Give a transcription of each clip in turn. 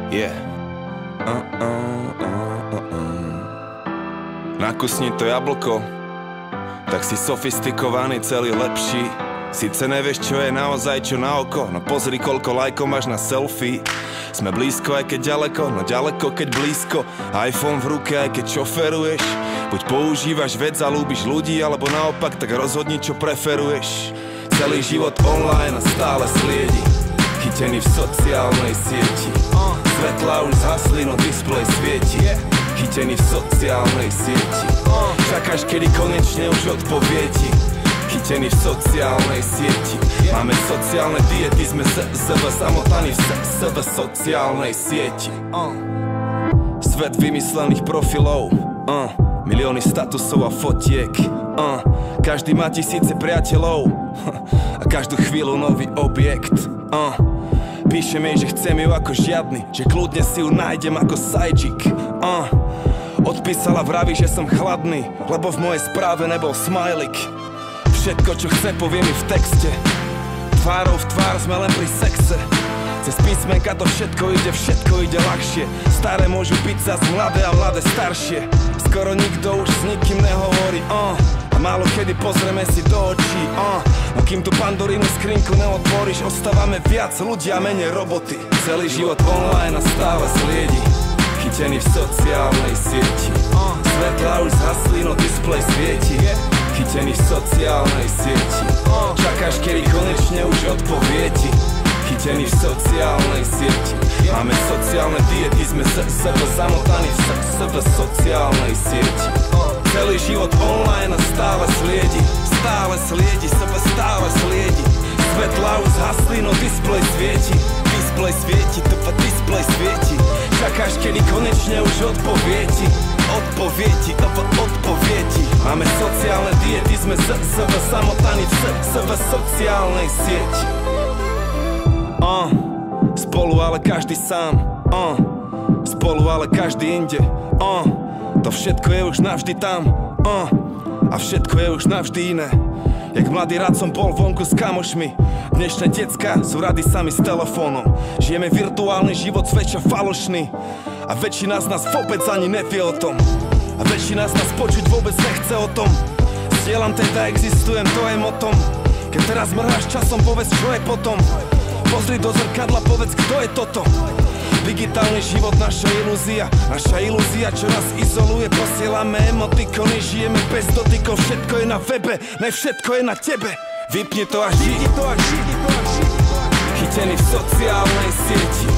Yeah. Nakusni to jablko, tak si sofistikovaný, celý lepší. Sice nevieš, čo je naozaj, čo na oko, no pozri, koľko lajkov máš na selfie. Sme blízko, aj keď ďaleko, no ďaleko, keď blízko. iPhone v ruke, aj keď šoferuješ. Buď používaš vec a ľúbiš ľudí, alebo naopak, tak rozhodni, čo preferuješ. Celý život online a stále sliedi, chytený v sociálnej sieti. Svetlá už zhasli, no displej svieti, chytený v sociálnej sieti. Čakáš, kedy konečne už odpovie ti, chytený v sociálnej sieti. Máme sociálne diety, sme zamotaní v sociálnej sieti. Svet vymyslených profilov, milióny statusov a fotiek, každý má tisíce priateľov a každú chvíľu nový objekt. Píšem jej, že chcem ju ako žiadny, že kľudne si ju nájdem ako sajčik. Odpísala, vraví, že som chladný, lebo v mojej správe nebol smajlik. Všetko, čo chce, povie mi v texte, tvárou v tvár sme len pri sexe. Cez písmenka to všetko ide ľahšie. Staré môžu byť zas mladé a mladé staršie. Skoro nikto už s nikým nehovorí, a málo kedy pozrieme si do očí, no kým tu Pandorínu skrinku neotvoríš, ostávame viac ľudia, menej roboty. Celý život online a stále sliedi, chytený v sociálnej sieti. Svetlá už zhasli, no displej svieti, chytený v sociálnej sieti. Čakáš, kedy konečne už odpovie ti, chytený v sociálnej sieti. Máme sociálne diety, sme zamotaní v sociálnej sieti. Celý život online a stále sliedi, stále sliedi. Svetlá už zhasli, no displej svieti, displej svieti. Čakáš, kedy konečne už odpovie ti, odpovie ti. Máme sociálne diety, sme zamotaní v sociálnej sieti. Spolu, ale každý sám, spolu, ale každý inde. To všetko je už navždy tam, a všetko je už navždy iné. Jak mladý rád som bol vonku s kamošmi, dnešné decká sú rady sami s telefónom. Žijeme virtuálny život, zväčša falošný, a väčšina z nás vôbec ani nevie o tom. A väčšina z nás počuť vôbec nechce o tom. Zdieľam teda, existujem, to je motom. Keď teraz mrháš časom, povedz, čo je potom. Pozri do zrkadla, povedz, kto je toto. Digitálny život, naša ilúzia, čo nás izoluje. Posielame emotikony, žijeme bez dotykov. Všetko je na webe, ne všetko je na tebe. Vypni to a žij, chytený v sociálnej sieti.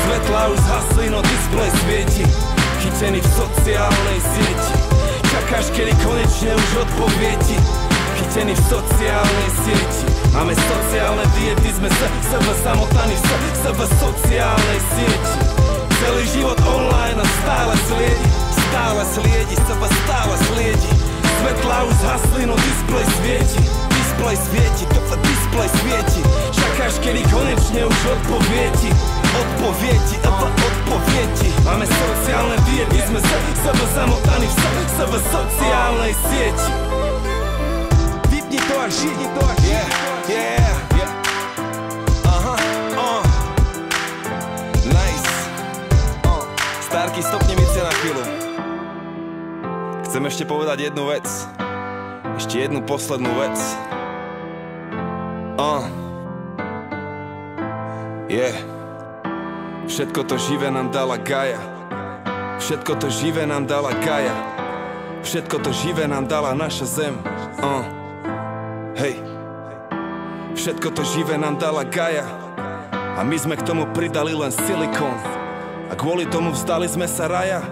Svetlá už zhasli, no displej svieti, chytený v sociálnej sieti. Čakáš, kedy konečne už odpovie ti, chytený v sociálnej sieti. Máme sociálne diety, sme zamotaní v sociálnej sieti. Celý život online a stále sliedi, Svetlá už zhasli, no displej svieti, displej svieti. Čakáš, kedy konečne už odpovie ti, odpovie ti. Máme sociálne diety, sme zamotaní v sociálnej sieti. Vypni to a žij, yeah. Nice. Starky, stopni mi na chvíľu. Chcem ešte povedať jednu vec, ešte jednu poslednú vec. Všetko to živé nám dala Gaia, všetko to živé nám dala Gaia, všetko to živé nám dala naša zem. Hej, všetko to živé nám dala Gaia, a my sme k tomu pridali len silikón, a kvôli tomu vzdali sme sa raja.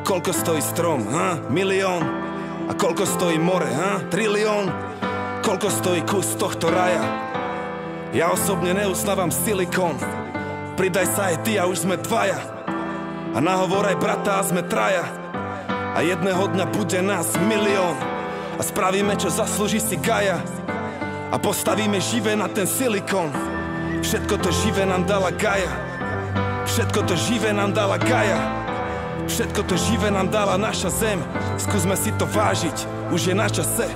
Koľko stojí strom, milión? A koľko stojí more, trilión? Koľko stojí kus tohto raja? Ja osobne neuznávam silikón, pridaj sa aj ty a už sme dvaja. A nahovor aj brata a sme traja. A jedného dňa bude nás milión. A spravíme, čo zaslúži si Gaia. A postavíme živé na ten silikón. Všetko to živé nám dala Gaia. Všetko to živé nám dala Gaia. Všetko to živé nám dala naša zem. Skúsme si to vážiť, už je na čase.